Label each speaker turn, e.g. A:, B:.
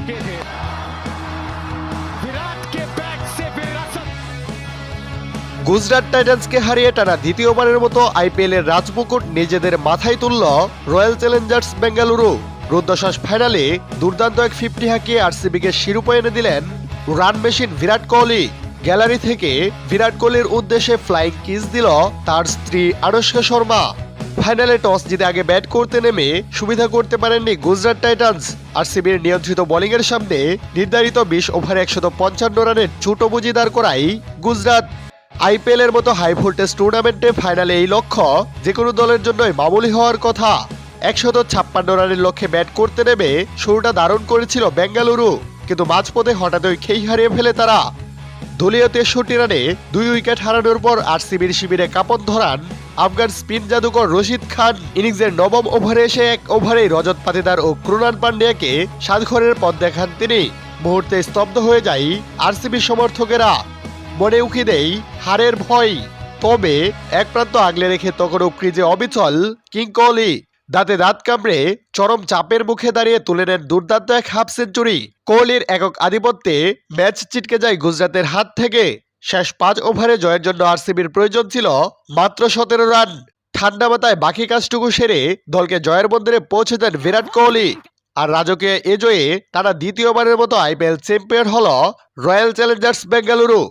A: धक्के थे। विराट के बैट से विरासत।
B: গুজরাট টাইটান্সকে হারিয়ে টানা দ্বিতীয়বারের মতো আইপিএল এর রাজমুকুট নিজেদের মাথায় তুলল রয়্যাল চ্যালেঞ্জার্স বেঙ্গালুরু। রুদ্ধশ্বাস ফাইনালে দুর্দান্ত এক 50 হাঁকিয়ে আরসিবিকে শিরোপা এনে দিলেন run machine Virat Kohli. Gallery থেকে বিরাট কোহলির উদ্দেশ্যে ফ্লাইং কিস দিল তার স্ত্রী আনুশকা শর্মা। ফাইনালে টস জিতে আগে ব্যাট করতে নেমে সুবিধা করতে পারেননি গুজরাট টাইটান্স। আরসিবির নিয়ন্ত্রিত বোলিংয়ের সামনে নির্ধারিত 20 ওভারে 155 রানের ছোট বুঝি দাঁড় করায় গুজরাট। আইপিএল এর মতো হাই ভোল্টেজ টুর্নামেন্টে ফাইনালে এই লক্ষ্য যে কোনো দলের জন্যই মামুলি হওয়ার কথা। 156 রানের লক্ষ্যে ব্যাট করতে নেমে শুরুটা দারুণ করেছিল বেঙ্গালুরু, কিন্তু মাঝপথে হঠাৎই খেই হারিয়ে ফেলে তারা। দলীয় 63 রানে 2 উইকেট হারানোর পর আরসিবির শিবিরে কাঁপন ধরান আফগান স্পিন জাদুকর রশিদ খান। ইনিংসের 9ম ওভারে এসে এক ওভারেই রজত পাতিদার ও ক্রুনাল পান্ডিয়াকে 7 ঘরের পথ দেখান তিনি। মুহূর্তে স্তব্ধ হয়ে যায় আরসিবি সমর্থকেরা, মনে উকি দেই হারের ভয়। তবে এক প্রান্ত আগলে রেখে তখনও ক্রিজে অবিচল কিং কোহলি। দাঁতে দাঁত কামড়ে চরম চাপের মুখে দাঁড়িয়ে তুলে নেন দুর্দান্ত এক হাফ সেঞ্চুরি। কোহলির একক আধিপত্যে ম্যাচ ছিটকে যায় গুজরাটের হাত থেকে। শেষ 5 ওভারে জয়ের জন্য আরসিবির প্রয়োজন ছিল মাত্র 17 রান। ঠান্ডা মাথায় বাকি কাজটুকু সেরে দলকে জয়ের বন্দরে পৌঁছে দেন বিরাট কোহলি। আর রাজকীয় এ জয়ে তারা দ্বিতীয়বারের মতো আইপিএল চ্যাম্পিয়ন হল রয়্যাল চ্যালেঞ্জার্স বেঙ্গালুরু।